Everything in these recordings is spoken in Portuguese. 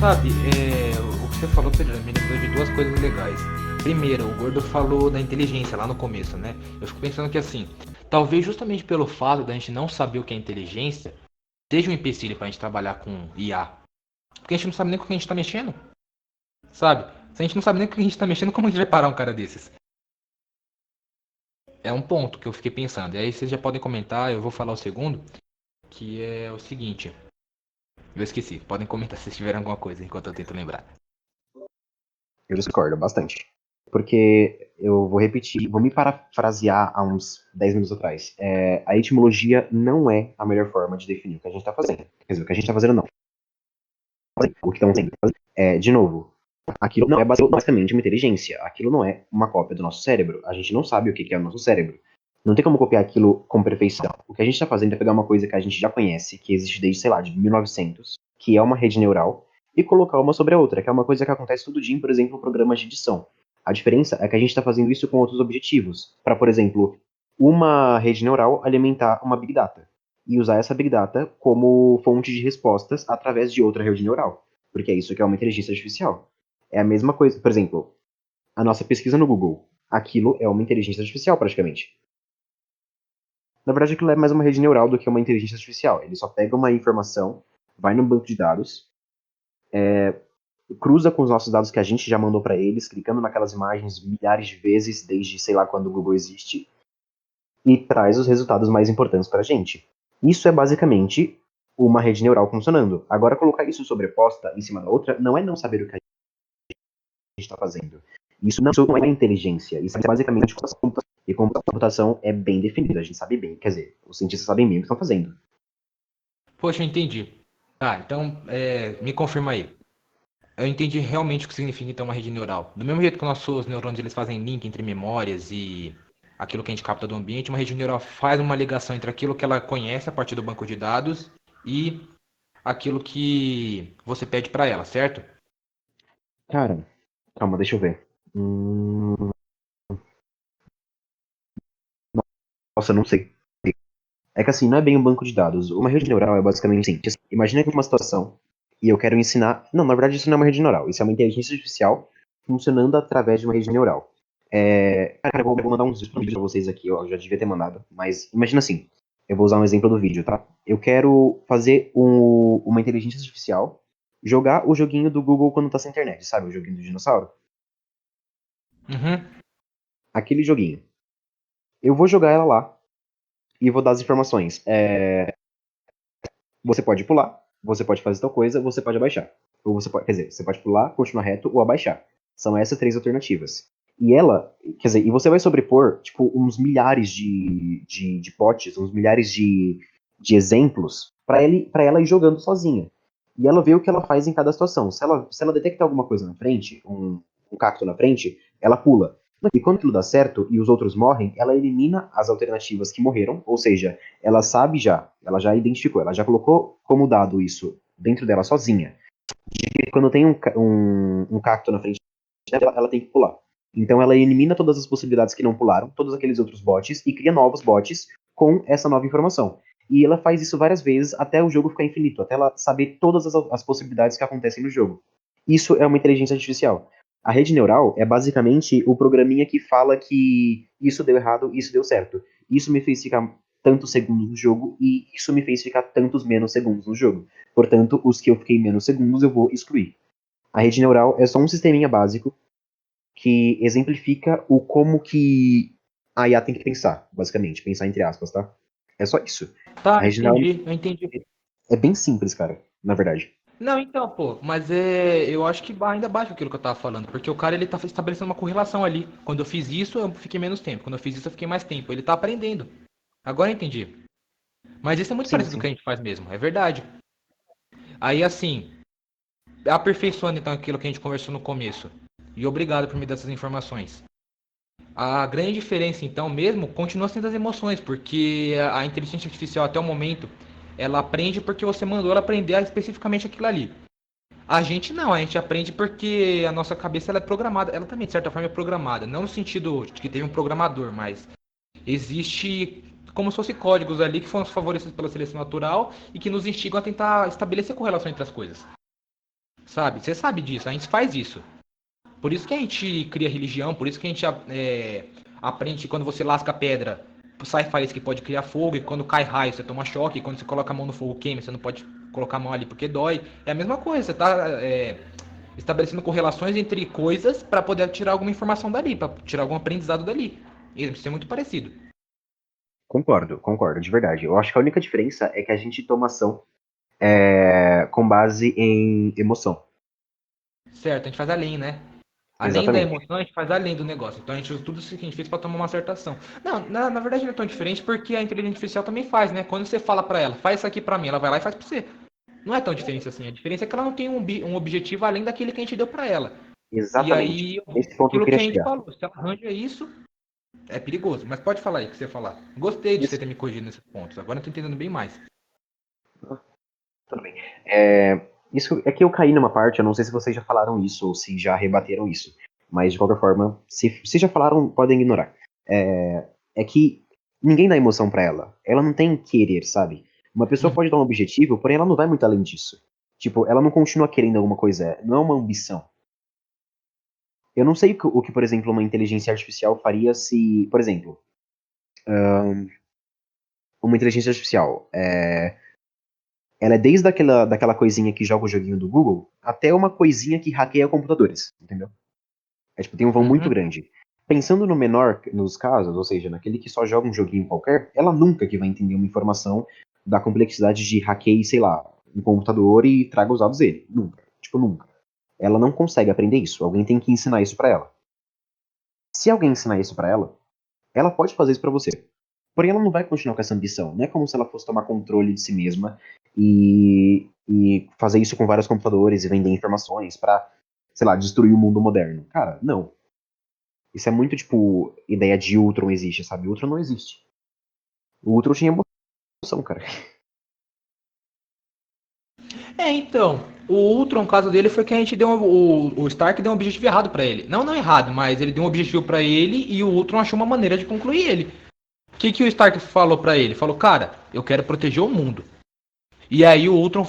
Sabe, o que você falou, Pedro, me lembrou de duas coisas legais. Primeiro, o Gordo falou da inteligência lá no começo, né? Eu fico pensando que assim, talvez justamente pelo fato da gente não saber o que é inteligência, seja um empecilho pra gente trabalhar com IA. Porque a gente não sabe nem com o que a gente tá mexendo, sabe? Se a gente não sabe nem com o que a gente tá mexendo, como a gente vai parar um cara desses? É um ponto que eu fiquei pensando. E aí vocês já podem comentar, eu vou falar o segundo, que é o seguinte. Eu esqueci, podem comentar se tiverem alguma coisa enquanto eu tento lembrar. Eu discordo bastante. Porque eu vou repetir, vou me parafrasear há uns 10 minutos atrás. A etimologia não é a melhor forma de definir o que a gente está fazendo. Quer dizer, o que a gente está fazendo não. O que estamos tendo. De novo, aquilo não é basicamente uma inteligência. Aquilo não é uma cópia do nosso cérebro. A gente não sabe o que é o nosso cérebro. Não tem como copiar aquilo com perfeição. O que a gente está fazendo é pegar uma coisa que a gente já conhece, que existe desde, sei lá, de 1900, que é uma rede neural, e colocar uma sobre a outra, que é uma coisa que acontece todo dia, por exemplo, em programas de edição. A diferença é que a gente está fazendo isso com outros objetivos. Para, por exemplo, uma rede neural alimentar uma Big Data. E usar essa Big Data como fonte de respostas através de outra rede neural. Porque é isso que é uma inteligência artificial. É a mesma coisa, por exemplo, a nossa pesquisa no Google. Aquilo é uma inteligência artificial, praticamente. Na verdade, aquilo é mais uma rede neural do que uma inteligência artificial. Ele só pega uma informação, vai no banco de dados, cruza com os nossos dados que a gente já mandou para eles, clicando naquelas imagens milhares de vezes, desde sei lá quando o Google existe, e traz os resultados mais importantes para a gente. Isso é basicamente uma rede neural funcionando. Agora, colocar isso sobreposta em cima da outra não é não saber o que a gente está fazendo. Isso não é inteligência. Isso é basicamente computação. E computação é bem definida. A gente sabe bem. Quer dizer, os cientistas sabem bem o que estão fazendo. Poxa, eu entendi. Tá, então me confirma aí. Eu entendi realmente o que significa então uma rede neural. Do mesmo jeito que nossos neurônios eles fazem link entre memórias e aquilo que a gente capta do ambiente, uma rede neural faz uma ligação entre aquilo que ela conhece a partir do banco de dados e aquilo que você pede para ela, certo? Cara, calma, deixa eu ver. Nossa, não sei. É que assim, não é bem um banco de dados. Uma rede neural é basicamente assim. Imagina que uma situação e eu quero ensinar. Não, na verdade, isso não é uma rede neural. Isso é uma inteligência artificial funcionando através de uma rede neural. Cara, eu vou mandar uns vídeos pra vocês aqui, ó. Eu já devia ter mandado. Mas imagina assim. Eu vou usar um exemplo do vídeo, tá? Eu quero fazer uma inteligência artificial jogar o joguinho do Google quando tá sem internet, sabe? O joguinho do dinossauro. Uhum. Aquele joguinho. Eu vou jogar ela lá e vou dar as informações. Você pode pular, você pode fazer tal coisa, você pode abaixar. Ou você pode, quer dizer, você pode pular, continuar reto ou abaixar. São essas três alternativas. E ela, quer dizer, e você vai sobrepor, tipo, uns milhares de potes, uns milhares de exemplos para ela ir jogando sozinha. E ela vê o que ela faz em cada situação. Se ela detectar alguma coisa na frente, um cacto na frente, ela pula. E quando aquilo dá certo e os outros morrem, ela elimina as alternativas que morreram, ou seja, ela sabe já, ela já identificou, ela já colocou como dado isso dentro dela sozinha. De quando tem um cacto na frente dela, ela tem que pular. Então ela elimina todas as possibilidades que não pularam, todos aqueles outros bots, e cria novos bots com essa nova informação. E ela faz isso várias vezes até o jogo ficar infinito, até ela saber todas as possibilidades que acontecem no jogo. Isso é uma inteligência artificial. A rede neural é basicamente o programinha que fala que isso deu errado, isso deu certo. Isso me fez ficar tantos segundos no jogo e isso me fez ficar tantos menos segundos no jogo. Portanto, os que eu fiquei menos segundos eu vou excluir. A rede neural é só um sisteminha básico que exemplifica o como que a IA tem que pensar, basicamente, pensar entre aspas, tá? É só isso. A Tá, rede neural entendi, eu entendi. é bem simples, cara, na verdade. Não, então, pô, mas eu acho que ainda bate aquilo que eu tava falando, porque o cara ele tá estabelecendo uma correlação ali. Quando eu fiz isso, eu fiquei menos tempo. Quando eu fiz isso, eu fiquei mais tempo. Ele tá aprendendo. Agora eu entendi. Mas isso é muito Sim, parecido com o que sim. a gente faz mesmo, é verdade. Aí assim, aperfeiçoando então aquilo que a gente conversou no começo. E obrigado por me dar essas informações. A grande diferença então mesmo continua sendo as emoções, porque a inteligência artificial até o momento, ela aprende porque você mandou ela aprender especificamente aquilo ali. A gente não, a gente aprende porque a nossa cabeça ela é programada, ela também de certa forma é programada, não no sentido de que teve um programador, mas existe como se fossem códigos ali que foram favorecidos pela seleção natural e que nos instigam a tentar estabelecer correlação entre as coisas. sabe? Você sabe disso, a gente faz isso. Por isso que a gente cria religião, por isso que a gente aprende que quando você lasca a pedra, sai faísca que pode criar fogo, e quando cai raio você toma choque, e quando você coloca a mão no fogo queima, você não pode colocar a mão ali porque dói. É a mesma coisa, você tá estabelecendo correlações entre coisas para poder tirar alguma informação dali, para tirar algum aprendizado dali. Isso é muito parecido. Concordo, de verdade. Eu acho que a única diferença é que a gente toma ação com base em emoção. Certo, a gente faz além, né? Além da Exatamente. emoção, a gente faz além do negócio. Então a gente usa tudo isso que a gente fez para tomar uma certa ação. Não, na verdade não é tão diferente porque a inteligência artificial também faz, né? Quando você fala para ela, faz isso aqui para mim, ela vai lá e faz para você. Não é tão diferente assim. A diferença é que ela não tem um objetivo além daquele que a gente deu para ela. E Exatamente. aí, Nesse ponto eu aquilo que queria a gente chegar. falou, se ela arranja isso, é perigoso. Mas pode falar aí o que você ia falar. Gostei de você Isso, ter me corrigido nesses pontos. Agora eu tô entendendo bem mais. tudo bem. Isso é que eu caí numa parte, eu não sei se vocês já falaram isso ou se já rebateram isso. Mas de qualquer forma, se já falaram, podem ignorar. É que ninguém dá emoção pra ela. Ela não tem querer, sabe? Uma pessoa Uhum. pode dar um objetivo, porém ela não vai muito além disso. Tipo, ela não continua querendo alguma coisa, não é uma ambição. Eu não sei o que, por exemplo, uma inteligência artificial faria se, por exemplo, uma inteligência artificial, ela é desde daquela coisinha que joga o joguinho do Google, até uma coisinha que hackeia computadores, entendeu? Tipo, tem um vão muito Uhum. grande. Pensando no menor nos casos, ou seja, naquele que só joga um joguinho qualquer, ela nunca que vai entender uma informação da complexidade de hackeie, sei lá, um computador e traga os dados dele. Nunca. Tipo, nunca. Ela não consegue aprender isso. Alguém tem que ensinar isso pra ela. Se alguém ensinar isso pra ela pode fazer isso pra você. Porém, ela não vai continuar com essa ambição. Não é como se ela fosse tomar controle de si mesma e fazer isso com vários computadores e vender informações pra, sei lá, destruir o mundo moderno. Cara, não. Isso é muito, tipo, ideia de Ultron existe, sabe? Ultron não existe. O Ultron tinha emoção, cara. Então, o Ultron, o caso dele foi que a gente deu o Stark deu um objetivo errado pra ele. Não errado, mas ele deu um objetivo pra ele e o Ultron achou uma maneira de concluir ele. O que o Stark falou pra ele? Falou, cara, eu quero proteger o mundo. E aí o Ultron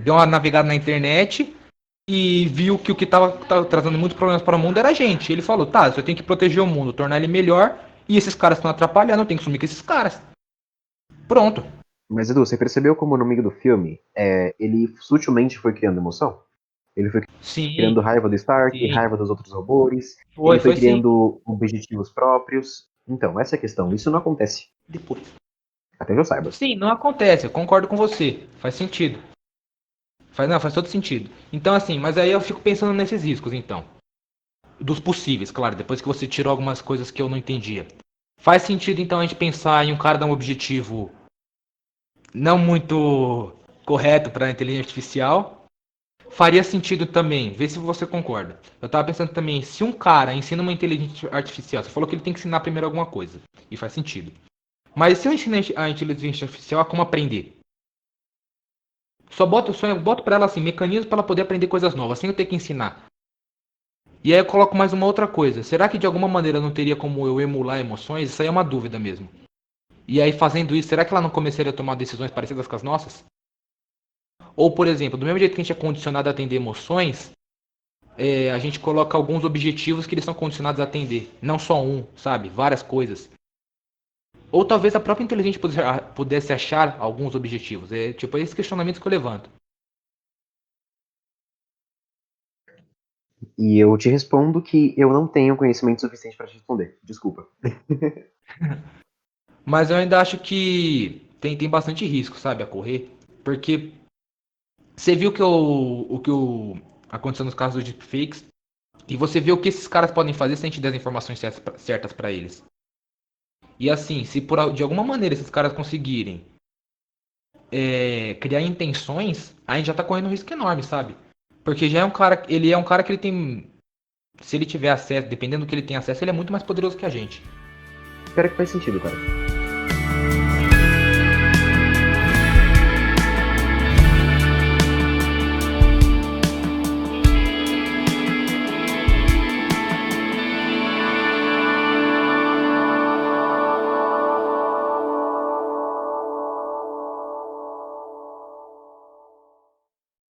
deu uma navegada na internet e viu que o que tava trazendo muitos problemas para o mundo era a gente. Ele falou, tá, eu tenho que proteger o mundo, tornar ele melhor, e esses caras estão atrapalhando, eu tenho que sumir com esses caras. Pronto. Mas, Edu, você percebeu como no meio do filme ele sutilmente foi criando emoção? Ele foi Sim, criando raiva do Stark, sim. raiva dos outros robôs, ele Foi, foi foi sim. criando objetivos próprios. Então, essa é a questão. Isso não acontece. Depois. Até onde eu saiba. Sim, não acontece, eu concordo com você. Faz sentido. Faz todo sentido. Então, assim, mas aí eu fico pensando nesses riscos, então. Dos possíveis, claro, depois que você tirou algumas coisas que eu não entendia. Faz sentido, então, a gente pensar em um cara dar um objetivo não muito correto para a inteligência artificial. Faria sentido também, vê se você concorda. Eu tava pensando também, se um cara ensina uma inteligência artificial, você falou que ele tem que ensinar primeiro alguma coisa, e faz sentido. Mas se eu ensino a inteligência artificial a como aprender, só boto para ela assim, mecanismos para ela poder aprender coisas novas, sem eu ter que ensinar. E aí eu coloco mais uma outra coisa. Será que de alguma maneira não teria como eu emular emoções? Isso aí é uma dúvida mesmo. E aí fazendo isso, será que ela não começaria a tomar decisões parecidas com as nossas? Ou, por exemplo, do mesmo jeito que a gente é condicionado a atender emoções, a gente coloca alguns objetivos que eles são condicionados a atender. Não só um, sabe? Várias coisas. Ou talvez a própria inteligência pudesse achar alguns objetivos. É tipo esse questionamento que eu levanto. E eu te respondo que eu não tenho conhecimento suficiente para te responder. Desculpa. Mas eu ainda acho que tem bastante risco, sabe, a correr. Porque você viu o que aconteceu nos casos de deepfakes. E você vê o que esses caras podem fazer se a gente der as informações certas para eles. E assim, se de alguma maneira esses caras conseguirem criar intenções, a gente já tá correndo um risco enorme, sabe? Porque já é um cara, ele é um cara que ele tem, se ele tiver acesso, dependendo do que ele tem acesso, ele é muito mais poderoso que a gente. Espero que faz sentido, cara.